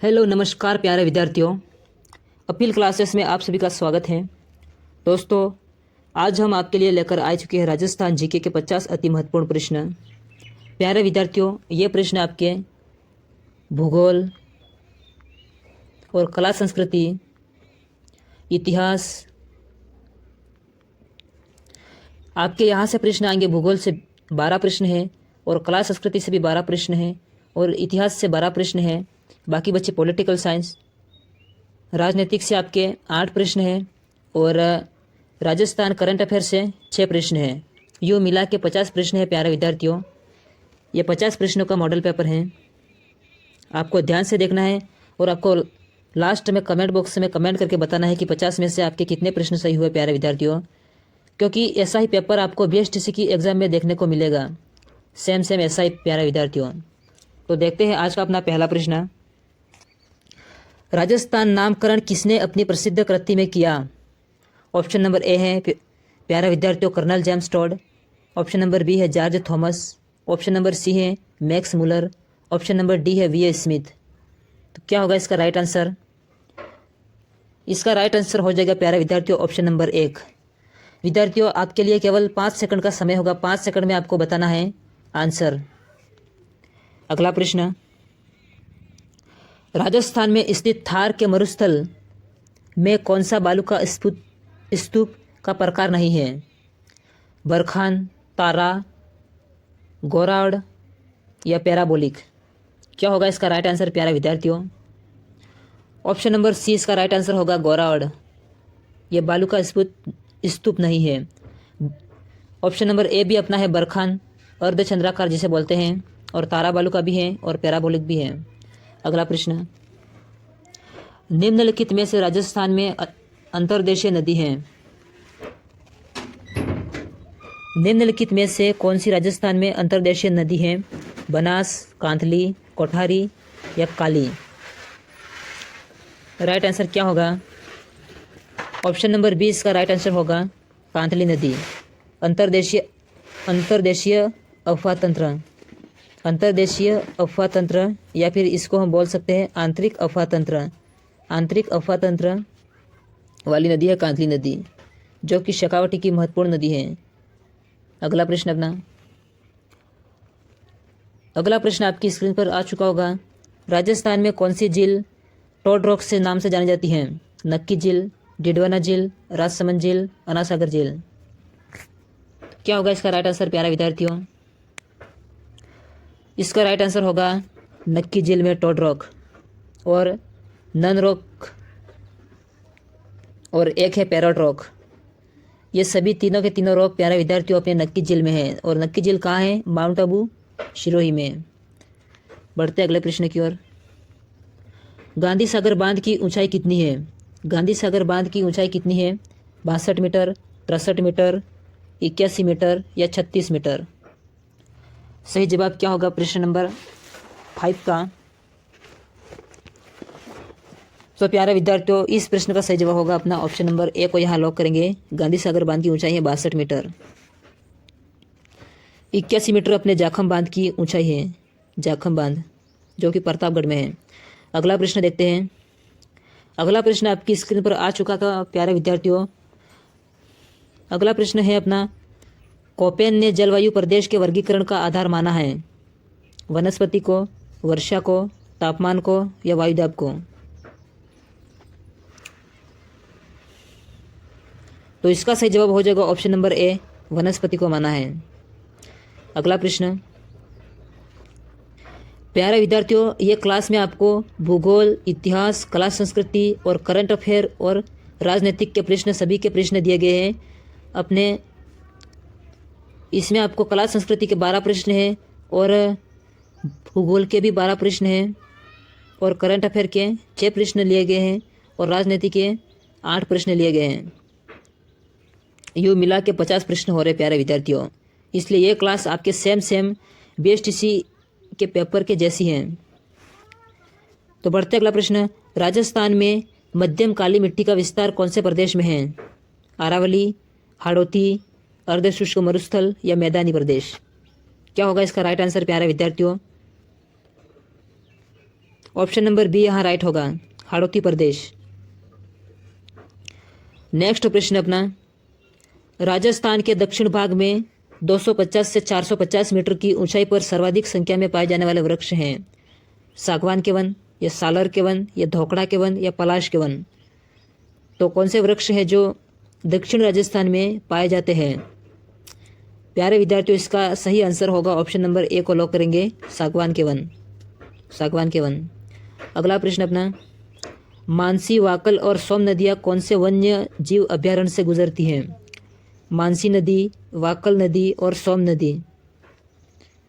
Hello नमस्कार प्यारे विद्यार्थियों। अपील क्लासेस में आप सभी का स्वागत है। दोस्तों, आज हम आपके लिए लेकर आ चुके हैं राजस्थान जीके के 50 अति महत्वपूर्ण प्रश्न। प्यारे विद्यार्थियों, ये प्रश्न आपके भूगोल और कला संस्कृति, इतिहास, आपके यहाँ से प्रश्न आएंगे। भूगोल से 12 प्रश्न हैं और कला संस्कृति से भी 12 प्रश्न हैं और इतिहास से 12 प्रश्न हैं। बाकी बच्चे पॉलिटिकल साइंस, राजनीतिक से आपके 8 प्रश्न हैं और राजस्थान करंट अफेयर से 6 प्रश्न हैं। यूँ मिला के 50 प्रश्न हैं। प्यारे विद्यार्थियों, ये 50 प्रश्नों का मॉडल पेपर है। आपको ध्यान से देखना है और आपको लास्ट में कमेंट बॉक्स में कमेंट करके बताना है कि 50 में से आपके कितने प्रश्न सही हुए। प्यारे विद्यार्थियों, क्योंकि ऐसा ही पेपर आपको बीएसटीसी की एग्ज़ाम में देखने को मिलेगा। सेम ऐसा ही। प्यारे विद्यार्थियों, तो देखते हैं आज का अपना पहला प्रश्न। राजस्थान नामकरण किसने अपनी प्रसिद्ध कृति में किया? ऑप्शन नंबर ए है प्यारे विद्यार्थियों colonel James Tod. Option number B है George Thomas. Option number C है Max Muller. Option number D है वी ए स्मिथ। तो क्या होगा इसका राइट आंसर? इसका राइट आंसर हो जाएगा प्यारे विद्यार्थियों ऑप्शन नंबर 1। विद्यार्थियों, आपके लिए केवल 5 सेकंड का समय होगा। 5 सेकंड में आपको बताना है आंसर। अगला प्रश्न। राजस्थान में स्थित थार के मरुस्थल में कौन सा बालू का स्तूप का प्रकार नहीं है? बरखान, तारा, गोराड़ या पैराबोलिक? क्या होगा इसका राइट आंसर प्यारे विद्यार्थियों? ऑप्शन नंबर सी इसका राइट आंसर होगा गोराड़। ये बालू का स्तूप नहीं है। ऑप्शन नंबर ए भी अपना है बरखान, अर्धचंद्राकार जिसे बोलते हैं, और तारा बालू का भी है और पैराबोलिक भी है। अगला प्रश्न। निम्नलिखित में से राजस्थान में अंतर्देशीय नदी है? निम्नलिखित में से कौन सी राजस्थान में अंतर्देशीय नदी है? बनास, कांथली, कोठारी या काली? राइट आंसर क्या होगा? ऑप्शन नंबर बी इसका राइट आंसर होगा कांथली नदी। अंतर्देशीय अफवाह तंत्र, अंतर्देशीय अफवाह तंत्र या फिर इसको हम बोल सकते हैं आंतरिक अफवाह तंत्र। आंतरिक अफवाह तंत्र वाली नदी है कांथली नदी, जो कि शेखावटी की महत्वपूर्ण नदी है। अगला प्रश्न अपना। अगला प्रश्न आपकी स्क्रीन पर आ चुका होगा। राजस्थान में कौन सी झील टोड रॉक से नाम से जानी जाती है? नक्की झील, डिडवाना झील, राजसमंद झील, अनासागर झील? क्या होगा इसका राइट आंसर प्यारा विद्यार्थियों? इसका राइट आंसर होगा नक्की झील में टोड रॉक और नन रॉक और एक है पैरोट रॉक। ये सभी तीनों के तीनों रॉक प्यारे विद्यार्थियों अपने नक्की झील में है। और नक्की झील कहाँ है? माउंट आबू, सिरोही में। बढ़ते अगले प्रश्न की ओर। गांधी सागर बांध की ऊंचाई कितनी है? गांधी सागर बांध की ऊंचाई कितनी है? 62 मीटर, 63 मीटर, 81 मीटर या 36 मीटर? सही जवाब क्या होगा प्रश्न नंबर 5 का? तो प्यारे विद्यार्थियों, इस प्रश्न का सही जवाब होगा अपना ऑप्शन नंबर ए को यहाँ लॉक करेंगे। गांधी सागर बांध की ऊंचाई है 62 मीटर। 81 मीटर अपने जाखम बांध की ऊंचाई है, जाखम बांध जो कि प्रतापगढ़ में है। अगला प्रश्न देखते हैं। अगला प्रश्न आपकी स्क्रीन पर आ चुका था प्यारे विद्यार्थियों। अगला प्रश्न है अपना, कोपेन ने जलवायु प्रदेश के वर्गीकरण का आधार माना है? वनस्पति को, वर्षा को, तापमान को या वायुदाब को? तो इसका सही जवाब हो जाएगा ऑप्शन नंबर ए, वनस्पति को माना है। अगला प्रश्न। प्यारे विद्यार्थियों, ये क्लास में आपको भूगोल, इतिहास, कला संस्कृति और करंट अफेयर और राजनीतिक के प्रश्न, सभी के प्रश्न दिए गए हैं अपने। इसमें आपको कला संस्कृति के 12 प्रश्न हैं और भूगोल के भी 12 प्रश्न हैं और करंट अफेयर के 6 प्रश्न लिए गए हैं और राजनीति के 8 प्रश्न लिए गए हैं। यूँ मिला के 50 प्रश्न हो रहे प्यारे विद्यार्थियों। इसलिए ये क्लास आपके सेम बीएसटीसी के पेपर के जैसी हैं। तो बढ़ते अगला प्रश्न। राजस्थान में मध्यम काली मिट्टी का विस्तार कौन से प्रदेश में है? अरावली, हाड़ौती, अर्धशुष्क मरुस्थल या मैदानी प्रदेश? क्या होगा इसका राइट आंसर प्यारे विद्यार्थियों? ऑप्शन नंबर बी यहाँ राइट होगा, हाड़ौती प्रदेश। नेक्स्ट प्रश्न अपना, राजस्थान के दक्षिण भाग में 250 से 450 मीटर की ऊंचाई पर सर्वाधिक संख्या में पाए जाने वाले वृक्ष हैं सागवान के वन, या सालर के वन, या धोकड़ा के वन, या पलाश के वन। तो कौन से वृक्ष हैं जो दक्षिण राजस्थान में पाए जाते हैं? प्यारे विद्यार्थियों, इसका सही आंसर होगा ऑप्शन नंबर ए को लॉक करेंगे, सागवान के वन, सागवान के वन। अगला प्रश्न अपना, मानसी, वाकल और सोम नदियाँ कौन से वन्य जीव अभ्यारण्य से गुजरती हैं? मानसी नदी, वाकल नदी और सोम नदी।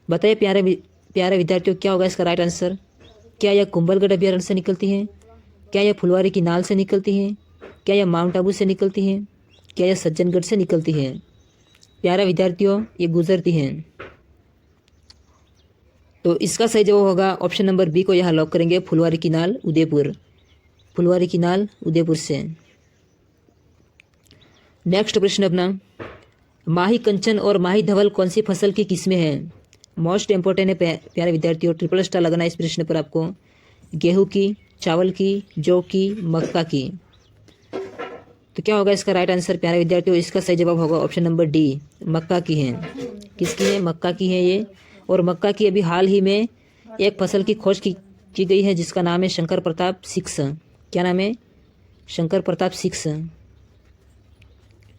बताइए प्यारे विद्यार्थियों, क्या होगा इसका राइट आंसर? क्या यह कुंभलगढ़ अभ्यारण्य से निकलती हैं? क्या यह फुलवारी की नाल से निकलती हैं? क्या यह माउंट आबू से निकलती हैं? क्या यह सज्जनगढ़ से निकलती हैं? प्यारे विद्यार्थियों, ये गुजरती हैं। तो इसका सही जवाब होगा ऑप्शन नंबर बी को यहाँ लॉक करेंगे, फुलवारी की नाल, उदयपुर, फुलवारी की नाल, उदयपुर से। नेक्स्ट प्रश्न अपना, माही कंचन और माही धवल कौन सी फसल की किस्में हैं? मोस्ट इंपॉर्टेंट है प्यारे विद्यार्थियों, ट्रिपल स्टार लगना है इस प्रश्न पर आपको। गेहूं की, चावल की, जौ की, मक्का की। तो क्या होगा इसका राइट आंसर प्यारे विद्यार्थियों? इसका सही जवाब होगा ऑप्शन नंबर डी, मक्का की हैं। किसकी है? मक्का की है ये। और मक्का की अभी हाल ही में एक फसल की खोज की गई है जिसका नाम है शंकर प्रताप 6। क्या नाम है? शंकर प्रताप 6,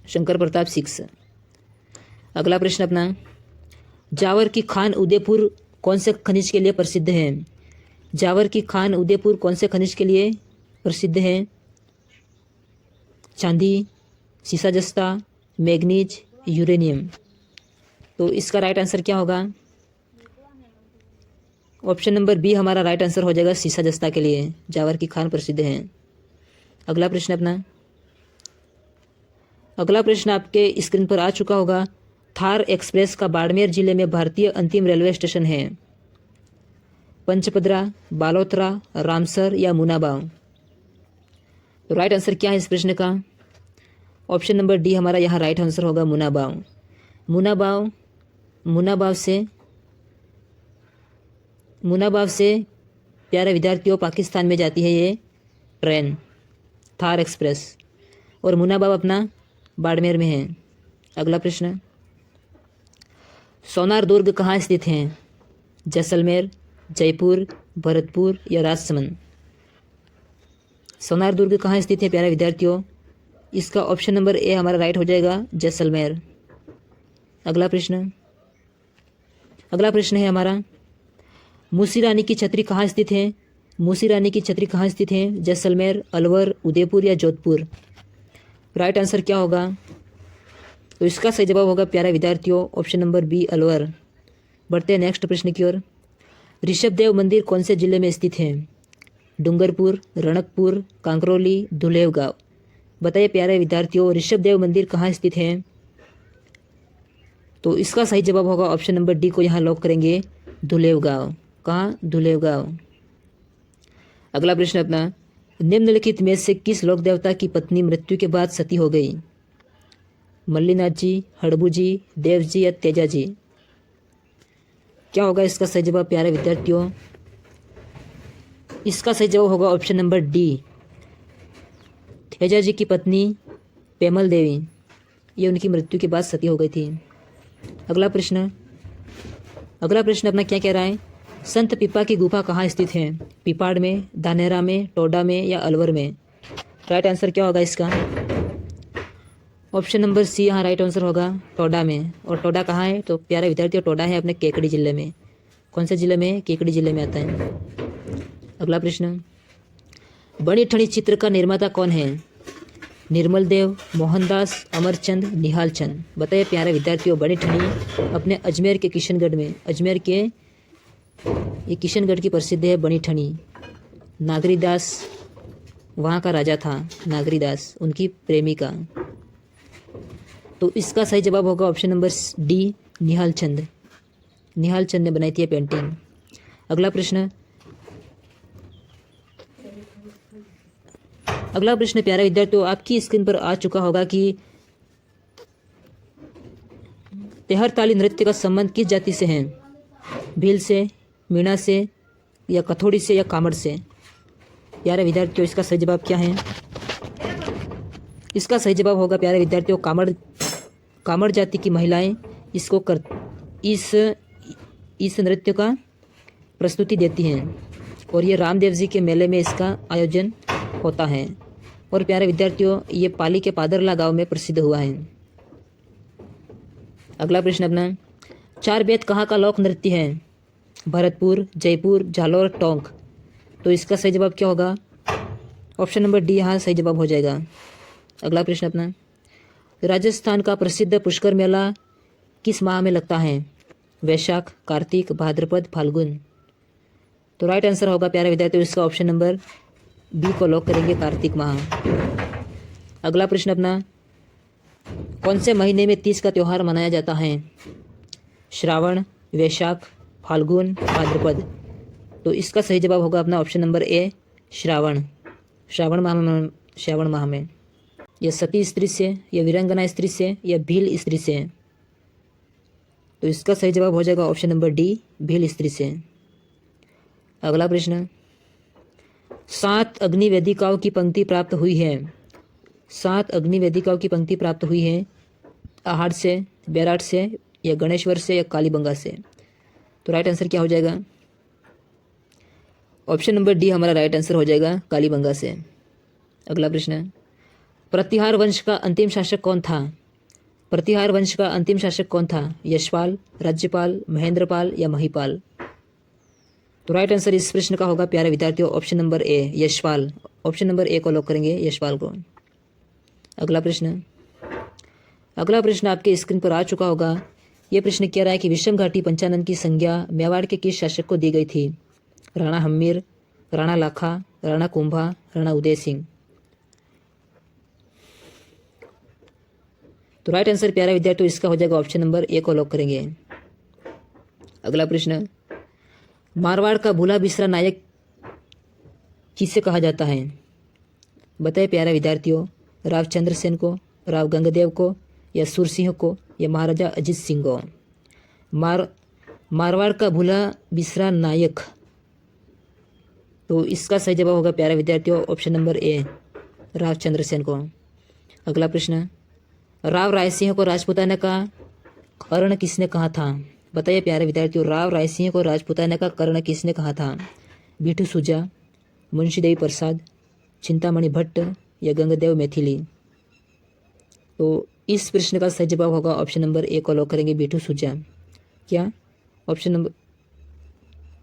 शंकर प्रताप 6। अगला प्रश्न अपना, जावर की खान उदयपुर कौन से खनिज के लिए प्रसिद्ध है? जावर की खान उदयपुर कौन से खनिज के लिए प्रसिद्ध है? चांदी, सीसा जस्ता, मैग्नीज, यूरेनियम। तो इसका राइट आंसर क्या होगा? ऑप्शन नंबर बी हमारा राइट आंसर हो जाएगा, सीसा जस्ता के लिए जावर की खान प्रसिद्ध है। अगला प्रश्न अपना, अगला प्रश्न आपके स्क्रीन पर आ चुका होगा, थार एक्सप्रेस का बाड़मेर जिले में भारतीय अंतिम रेलवे स्टेशन है? पंचपदरा, बालोतरा, रामसर या मुनाबाव। तो राइट आंसर क्या है इस प्रश्न का? ऑप्शन नंबर डी हमारा यहाँ राइट आंसर होगा, मुनाबाव। मुनाबाव से प्यारे विद्यार्थियों पाकिस्तान में जाती है ये ट्रेन, थार एक्सप्रेस, और मुनाबाव अपना बाड़मेर में है। अगला प्रश्न, सोनार दुर्ग कहाँ स्थित हैं? जैसलमेर, जयपुर, भरतपुर या राजसमंद। सोनार दुर्ग कहाँ स्थित है प्यारे विद्यार्थियों? इसका ऑप्शन नंबर ए हमारा राइट हो जाएगा, जैसलमेर। अगला प्रश्न है हमारा, मूसी रानी की छतरी कहाँ स्थित है? मूसी रानी की छतरी कहाँ स्थित है? जैसलमेर, अलवर, उदयपुर या जोधपुर। राइट आंसर क्या होगा? तो इसका सही जवाब होगा प्यारे विद्यार्थियों ऑप्शन नंबर बी, अलवर। बढ़ते हैं नेक्स्ट प्रश्न की ओर। ऋषभदेव मंदिर कौन से जिले में स्थित है? डूंगरपुर, रणकपुर, कांकरोली, धुलेवगांव। बताइए प्यारे विद्यार्थियों, ऋषभदेव मंदिर कहाँ स्थित है? तो इसका सही जवाब होगा ऑप्शन नंबर डी को यहाँ लॉक करेंगे, धुलेवगांव। कहाँ? धुलेवगांव। अगला प्रश्न अपना, निम्नलिखित में से किस लोक देवता की पत्नी मृत्यु के बाद सती हो गई? मल्लीनाथ जी, हड़बू जी, देव जी या तेजा जी। क्या होगा इसका सही जवाब प्यारे विद्यार्थियों? इसका सही जवाब होगा option number D, Teja ji की पत्नी पेमल देवी, ये उनकी मृत्यु के बाद सती हो गई थी। अगला प्रश्न अपना क्या कह रहा है? संत पीपा की गुफा कहाँ स्थित है? पिपाड़ में, धानेरा में, टोडा में या अलवर में। राइट आंसर क्या होगा इसका? ऑप्शन नंबर सी यहाँ राइट आंसर होगा, टोडा में। और टोडा कहाँ है? तो प्यारे विद्यार्थियों, टोडा है अपने केकड़ी जिले में। कौन से जिले में? केकड़ी जिले में आता है। अगला प्रश्न, बनी ठनी चित्र का निर्माता कौन है? निर्मल देव, मोहनदास, अमरचंद, निहाल चंद। बताइए प्यारे विद्यार्थियों, बनी ठनी अपने अजमेर के किशनगढ़ में, अजमेर के ये किशनगढ़ की प्रसिद्ध है बनी ठनी। नागरीदास वहाँ का राजा था, नागरीदास उनकी प्रेमिका। तो इसका सही जवाब होगा option number D, Nihal Chand. Nihal Chand ने बनाई थी पेंटिंग। अगला प्रश्न प्यारे विद्यार्थियों आपकी स्क्रीन पर आ चुका होगा कि तेहर ताली नृत्य का संबंध किस जाति से है? भील से, मीणा से, या कथोड़ी से या कामड़ से। प्यारे विद्यार्थियों, इसका सही जवाब क्या है? इसका सही जवाब होगा प्यारे विद्यार्थियों कामड़ जाति की महिलाएं इस नृत्य का प्रस्तुति देती हैं और ये रामदेव जी के मेले में इसका आयोजन होता है। और प्यारे विद्यार्थियों, ये पाली के पादरला गांव में प्रसिद्ध हुआ है। अगला प्रश्न अपना, चार बेत कहाँ का लोक नृत्य है? भरतपुर, जयपुर, जालौर, टोंक। तो इसका सही जवाब क्या होगा? ऑप्शन नंबर डी यहाँ सही जवाब हो जाएगा। अगला प्रश्न अपना, राजस्थान का प्रसिद्ध पुष्कर मेला किस माह में लगता है? वैशाख, कार्तिक, भाद्रपद, फाल्गुन। तो राइट आंसर होगा प्यारे विद्यार्थियों इसका ऑप्शन नंबर बी को लॉक करेंगे, कार्तिक माह। अगला प्रश्न अपना, कौन से महीने में तीज का त्यौहार मनाया जाता है? श्रावण, वैशाख, फाल्गुन, भाद्रपद। तो इसका सही जवाब होगा अपना ऑप्शन नंबर ए, श्रावण माह में। यह सती स्त्री से, या वीरांगना स्त्री से, या भील स्त्री से। तो इसका सही जवाब हो जाएगा ऑप्शन नंबर डी, भील स्त्री से। अगला प्रश्न, 7 अग्नि वेदिकाओं की पंक्ति प्राप्त हुई है। 7 अग्नि वेदिकाओं की पंक्ति प्राप्त हुई है आहार से, बैराट से, या गणेश्वर से, या कालीबंगा से। तो राइट आंसर क्या हो जाएगा? ऑप्शन नंबर डी हमारा राइट आंसर हो जाएगा, कालीबंगा से। अगला प्रश्न, प्रतिहार वंश का अंतिम शासक कौन था? प्रतिहार वंश का अंतिम शासक कौन था? यशपाल, राज्यपाल, महेंद्रपाल, या महिपाल। तो राइट आंसर इस प्रश्न का होगा प्यारे विद्यार्थियों ऑप्शन नंबर ए, यशपाल। ऑप्शन नंबर ए को लॉक करेंगे, यशपाल को। अगला प्रश्न आपके स्क्रीन पर आ चुका होगा। यह प्रश्न कह रहा है कि विषम घाटी पंचानन की संज्ञा मेवाड़ के किस शासक को दी गई थी? राणा हम्मीर, राणा लाखा, राणा कुंभा, राणा उदय सिंह। तो राइट आंसर प्यारे विद्यार्थियों इसका हो जाएगा ऑप्शन नंबर ए को लॉक करेंगे। अगला प्रश्न, मारवाड़ का भूला बिसरा नायक किसे कहा जाता है? बताइए प्यारे विद्यार्थियों, राव चंद्रसेन को, राव गंगदेव को, या सुरसिंह को, या महाराजा अजीत सिंह को। मारवाड़ का भूला बिसरा नायक, तो इसका सही जवाब होगा प्यारे विद्यार्थियों ऑप्शन नंबर ए, राव चंद्रसेन को। अगला प्रश्न, राव रायसिंह को राजपूताना का कर्ण किसने कहा था? बताइए प्यारे विद्यार्थियों, राव रायसिंह को राजपूताना का कर्ण किसने कहा था? बीटू सुजा, मुंशीदेवी प्रसाद, चिंतामणि भट्ट, या गंगदेव मैथिली। तो इस प्रश्न का सही जवाब होगा ऑप्शन नंबर ए को लॉक करेंगे, बीटू सुजा। क्या ऑप्शन नंबर,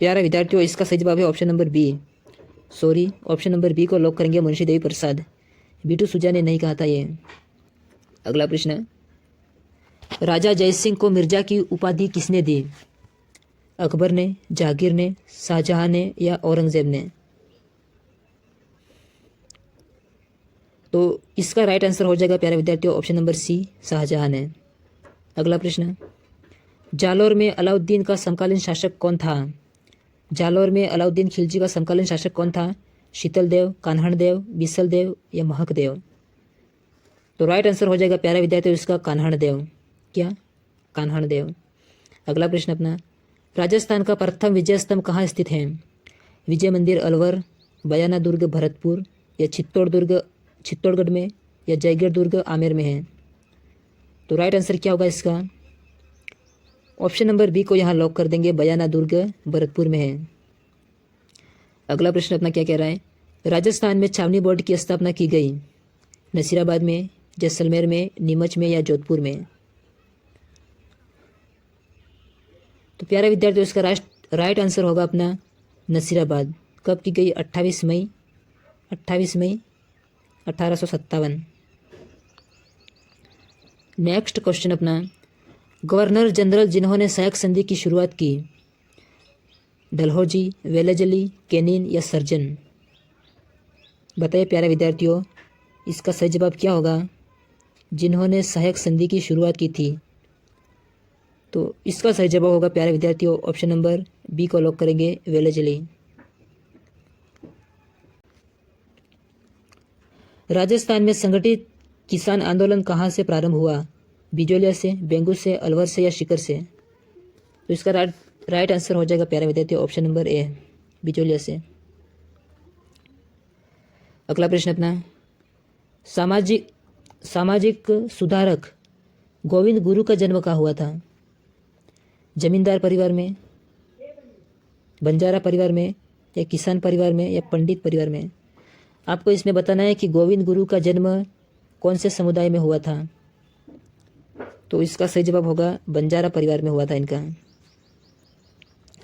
प्यारे विद्यार्थियों इसका सही जवाब है option number B, option number B को लॉक करेंगे, मुंशीदेवी प्रसाद। बीटू सुजा ने नहीं कहा था ये। अगला प्रश्न, राजा जयसिंह को मिर्जा की उपाधि किसने दी? अकबर ने, जहांगीर ने, शाहजहां ने, या औरंगजेब ने। तो इसका राइट आंसर हो जाएगा प्यारे विद्यार्थियों ऑप्शन नंबर सी, शाहजहां ने। अगला प्रश्न, जालौर में अलाउद्दीन का समकालीन शासक कौन था? जालौर में अलाउद्दीन खिलजी का समकालीन शासक कौन था? शीतल देव, कान्हड़ देव, बिसल देव, या महक देव। तो राइट आंसर हो जाएगा प्यारे विद्यार्थियों इसका कान्हड़ देव। क्या? कान्हड़ देव। अगला प्रश्न अपना, राजस्थान का प्रथम विजय स्तंभ कहाँ स्थित है? विजय मंदिर अलवर, बयाना दुर्ग भरतपुर, या चित्तौड़गढ़ में, या जयगढ़ दुर्ग आमेर में है। तो राइट आंसर क्या होगा इसका? ऑप्शन नंबर बी को यहाँ लॉक कर देंगे, बयाना दुर्ग भरतपुर में है। अगला प्रश्न अपना क्या कह रहा है, राजस्थान में छावनी बोर्ड की स्थापना की गई? नसीराबाद में, जैसलमेर में, नीमच में, या जोधपुर में। तो प्यारे विद्यार्थियों इसका राइट आंसर होगा अपना नसीराबाद। कब की गई? 28 मई 1857। नेक्स्ट क्वेश्चन अपना, गवर्नर जनरल जिन्होंने सहायक संधि की शुरुआत की? डलहौजी, वेलेजली, कैनिन, या सर्जन। बताइए प्यारे विद्यार्थियों इसका सही जवाब क्या होगा? जिन्होंने सहायक संधि की शुरुआत की थी। तो इसका सही जवाब होगा प्यारे विद्यार्थियों ऑप्शन नंबर बी को लॉक करेंगे, वेलेजली। राजस्थान में संगठित किसान आंदोलन कहाँ से प्रारंभ हुआ? बिजोलिया से, बेंगू से, अलवर से, या शिकर से। तो इसका राइट आंसर हो जाएगा प्यारे विद्यार्थियों ऑप्शन नंबर ए, बिचौलिया से। अगला प्रश्न अपना, सामाजिक सुधारक गोविंद गुरु का जन्म कहाँ हुआ था? जमींदार परिवार में, बंजारा परिवार में, या किसान परिवार में, या पंडित परिवार में? आपको इसमें बताना है कि गोविंद गुरु का जन्म कौन से समुदाय में हुआ था। तो इसका सही जवाब होगा बंजारा परिवार में हुआ था इनका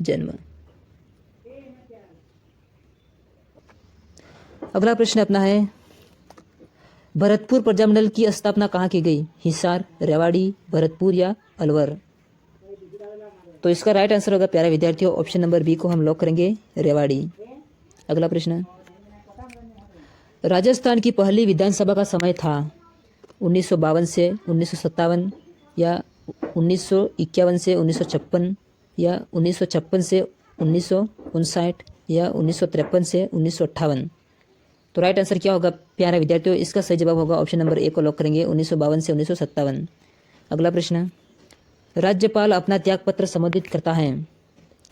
जन्म। अगला प्रश्न अपना है, भरतपुर प्रजामंडल की स्थापना कहाँ की गई? हिसार, रेवाड़ी, भरतपुर या अलवर? तो इसका राइट आंसर होगा प्यारे विद्यार्थियों ऑप्शन नंबर बी को हम लॉक करेंगे, रेवाड़ी। अगला प्रश्न, राजस्थान की पहली विधानसभा का समय था 1952 से 1957 या 1951 से 1956 या 1956 से 1959 या 1953 से 1958? तो राइट आंसर क्या होगा प्यारे विद्यार्थियों? इसका सही जवाब होगा ऑप्शन नंबर ए को लॉक करेंगे, 1952 से 1957। अगला प्रश्न, राज्यपाल अपना त्यागपत्र संबोधित करता है,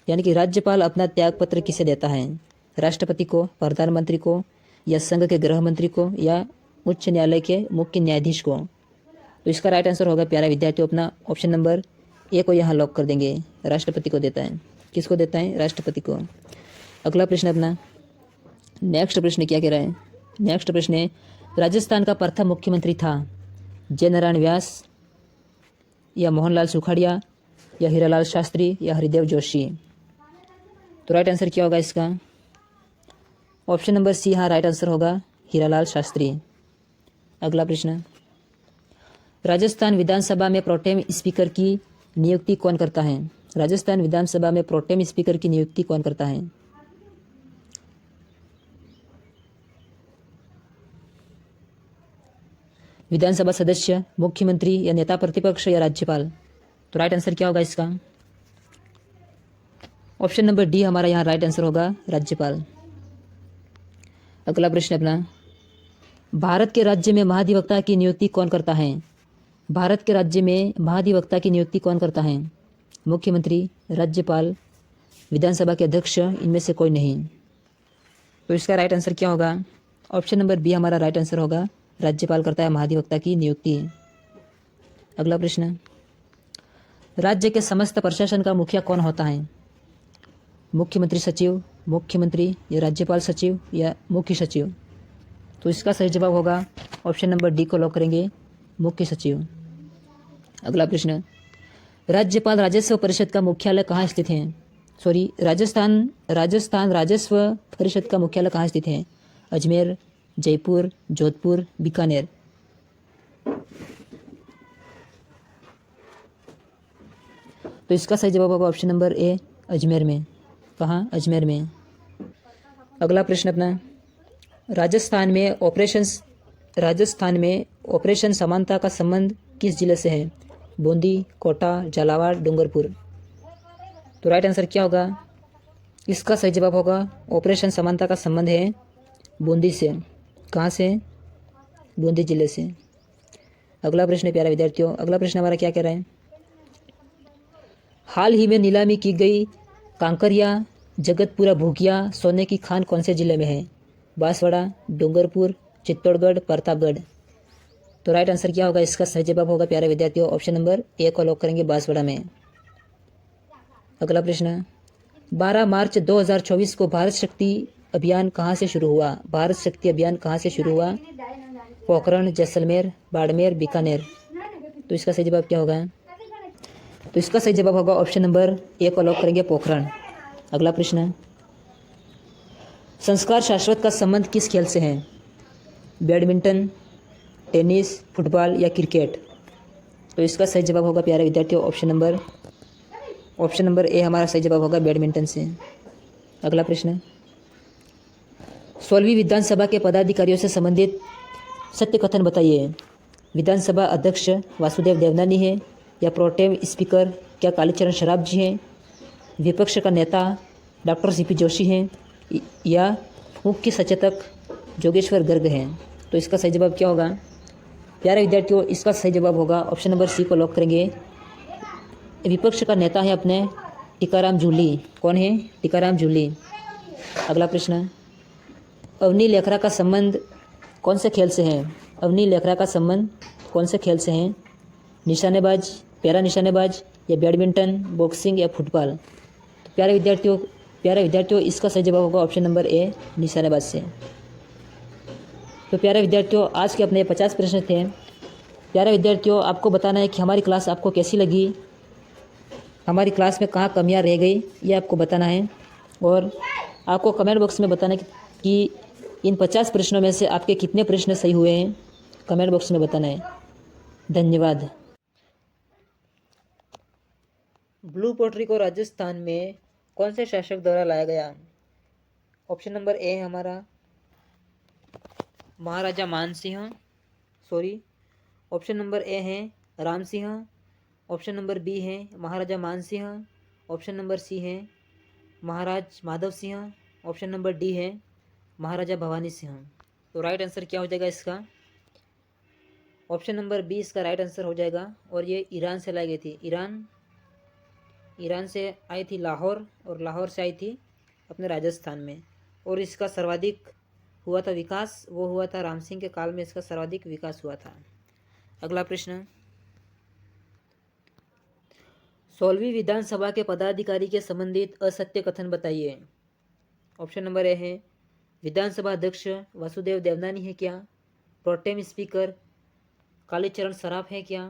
यानी कि राज्यपाल अपना त्यागपत्र किसे देता है? राष्ट्रपति को, प्रधानमंत्री को, या संघ के गृह मंत्री को, या उच्च न्यायालय के मुख्य न्यायाधीश को? तो इसका राइट आंसर होगा प्यारा विद्यार्थियों अपना ऑप्शन नंबर ए को यहाँ लॉक कर देंगे, राष्ट्रपति को देता है। किसको देता है? राष्ट्रपति को। अगला प्रश्न अपना, नेक्स्ट प्रश्न क्या कह रहा है? नेक्स्ट प्रश्न है, राजस्थान का प्रथम मुख्यमंत्री था जयनारायण व्यास या मोहनलाल सुखाड़िया या हीरालाल शास्त्री या हरिदेव जोशी? तो राइट आंसर क्या होगा इसका? ऑप्शन नंबर सी हाँ राइट आंसर होगा, हीरालाल शास्त्री। अगला प्रश्न, राजस्थान विधानसभा में प्रोटेम स्पीकर की नियुक्ति कौन करता है? राजस्थान विधानसभा में प्रोटेम स्पीकर की नियुक्ति कौन करता है? विधानसभा सदस्य, मुख्यमंत्री, या नेता प्रतिपक्ष, या राज्यपाल? तो राइट आंसर क्या होगा इसका? ऑप्शन नंबर डी हमारा यहाँ राइट आंसर होगा, राज्यपाल। अगला प्रश्न अपना, भारत के राज्य में महाधिवक्ता की नियुक्ति कौन करता है? भारत के राज्य में महाधिवक्ता की नियुक्ति कौन करता है? मुख्यमंत्री, राज्यपाल, विधानसभा के अध्यक्ष, इनमें से कोई नहीं? तो इसका राइट आंसर क्या होगा? ऑप्शन नंबर बी हमारा राइट आंसर होगा, राज्यपाल करता है महाधिवक्ता की नियुक्ति। अगला प्रश्न, राज्य के समस्त प्रशासन का मुखिया कौन होता है? मुख्यमंत्री सचिव, मुख्यमंत्री, या राज्यपाल सचिव, या मुख्य सचिव? तो इसका सही जवाब होगा ऑप्शन नंबर डी को लॉक करेंगे, मुख्य सचिव। अगला प्रश्न, राज्यपाल राजस्व परिषद का मुख्यालय कहाँ स्थित है? राजस्थान राजस्व परिषद का मुख्यालय कहाँ स्थित है? अजमेर, जयपुर, जोधपुर, बीकानेर? तो इसका सही जवाब होगा ऑप्शन नंबर ए, अजमेर में। कहाँ? अजमेर में। अगला प्रश्न अपना, राजस्थान में ऑपरेशन समानता का संबंध किस जिले से है? बूंदी, कोटा, झालावाड़, डूंगरपुर? तो राइट आंसर क्या होगा? इसका सही जवाब होगा ऑपरेशन समानता का संबंध है बूंदी से। कहाँ से? बूंदी जिले से। अगला प्रश्न प्यारा विद्यार्थियों, अगला प्रश्न हमारा क्या कह रहा है? हाल ही में नीलामी की गई कांकरिया, जगतपुरा भूकिया सोने की खान कौन से जिले में है? बांसवाड़ा, डूंगरपुर, चित्तौड़गढ़, प्रतापगढ़? तो राइट आंसर क्या होगा? इसका सही जवाब होगा प्यारे विद्यार्थियों ऑप्शन नंबर ए को लॉक करेंगे, बांसवाड़ा में। अगला प्रश्न, 12 मार्च 2024 को भारत शक्ति अभियान कहाँ से शुरू हुआ? भारत शक्ति अभियान कहाँ से शुरू हुआ? पोखरण, जैसलमेर, बाड़मेर, बीकानेर? तो इसका सही जवाब क्या होगा? तो इसका सही जवाब होगा ऑप्शन नंबर ए को लॉक करेंगे, पोखरण। अगला प्रश्न, संस्कार शाश्वत का संबंध किस खेल से है? बैडमिंटन, टेनिस, फुटबॉल या क्रिकेट? तो इसका सही जवाब होगा प्यारे विद्यार्थियों ऑप्शन नंबर ए हमारा सही जवाब होगा, बैडमिंटन से। अगला प्रश्न, 16वीं विधानसभा के पदाधिकारियों से संबंधित सत्य कथन बताइए। विधानसभा अध्यक्ष वासुदेव देवनानी है, या प्रोटेम स्पीकर क्या कालीचरण शराब जी हैं, विपक्ष का नेता डॉक्टर सीपी जोशी हैं, या मुख्य सचेतक जोगेश्वर गर्ग हैं? तो इसका सही जवाब क्या होगा? प्यारे विद्यार्थियों, इसका सही जवाब होगा ऑप्शन नंबर सी को लॉक करेंगे, विपक्ष का नेता है अपने टीकाराम जूली। कौन है? टीकाराम जूली। अगला प्रश्न, अवनी लेखरा का संबंध कौन से खेल से है? अवनी लेखरा का संबंध कौन से खेल से है? निशानेबाज, पैरा निशानेबाज या बैडमिंटन, बॉक्सिंग या फुटबॉल? तो प्यारे विद्यार्थियों इसका सही जवाब होगा ऑप्शन नंबर ए, निशानेबाज से। तो प्यारे विद्यार्थियों आज के अपने 50 प्रश्न थे। प्यारे विद्यार्थियों आपको बताना है कि हमारी क्लास आपको कैसी लगी, हमारी क्लास में कहाँ कमियाँ रह गई ये आपको बताना है, और आपको कमेंट बॉक्स में बताना है कि इन 50 प्रश्नों में से आपके कितने प्रश्न सही हुए हैं, कमेंट बॉक्स में बताना है। धन्यवाद। ब्लू पोट्री को राजस्थान में कौन से शासक द्वारा लाया गया? ऑप्शन नंबर ए है हमारा Maharaja Mansingh, option number A है Ram Singh, option number B है Maharaja Mansingh, option number C है Maharaj Madhav Singh, option number D है महाराजा भवानी सिंह। तो राइट आंसर क्या हो जाएगा इसका? ऑप्शन नंबर बी इसका राइट आंसर हो जाएगा। और ये ईरान से लाई गई थी। ईरान से आई थी लाहौर, और लाहौर से आई थी अपने राजस्थान में। और इसका सर्वाधिक हुआ था विकास, वो हुआ था राम सिंह के काल में इसका सर्वाधिक विकास हुआ था। अगला प्रश्न, 16वीं विधानसभा के पदाधिकारी के संबंधित असत्य कथन बताइए। ऑप्शन नंबर ए है विधानसभा अध्यक्ष वासुदेव देवनानी है क्या? प्रोटेम स्पीकर कालीचरण सराफ है क्या?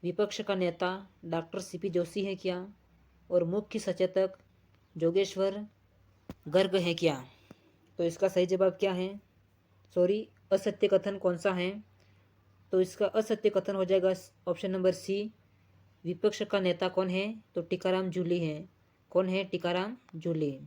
विपक्ष का नेता डॉक्टर सीपी जोशी है क्या? और मुख्य सचेतक जोगेश्वर गर्ग है क्या? तो इसका सही जवाब क्या है? असत्य कथन कौन सा है? तो इसका असत्य कथन हो जाएगा ऑप्शन नंबर सी, विपक्ष का नेता कौन है? तो टीकाराम जूली है। कौन है? टीकाराम जूली।